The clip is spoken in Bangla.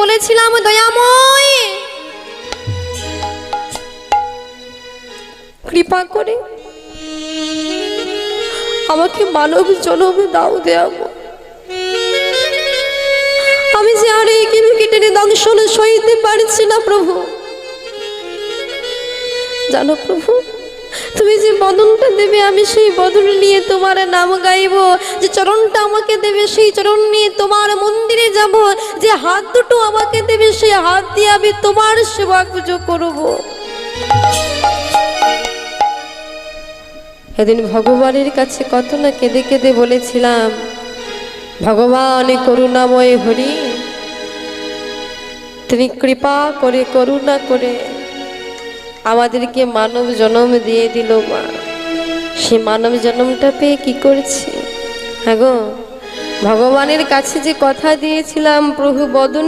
বলেছিলাম, দয়াময় কৃপা করে আমাকে মানব জনম দাও দেয়াবো। আমি যে আর এই কিরকিটের দংশন সইতে পারছি না প্রভু। জানো প্রভু, তুমি যে বদনটা দেবে আমি সেই বদন নিয়ে তোমার নাম গাইব। যে চরণটা আমাকে দেবে সেই চরণ নিয়ে তোমার মন্দিরে যাব। যে হাত দুটো আমাকে দেবে সেই হাত দিয়ে আমি তোমার সেবা পুজো করব। সেদিন ভগবানের কাছে কত না কেঁদে কেঁদে বলেছিলাম, ভগবান করুণাময় হরি, তিনি কৃপা করে করুণা করে আমাদেরকে মানব জন্ম দিয়ে দিল। মা, সে মানব জন্মটা পেয়ে কি করছে? হ্যাঁ গো, ভগবানের কাছে যে কথা দিয়েছিলাম প্রভু বদনে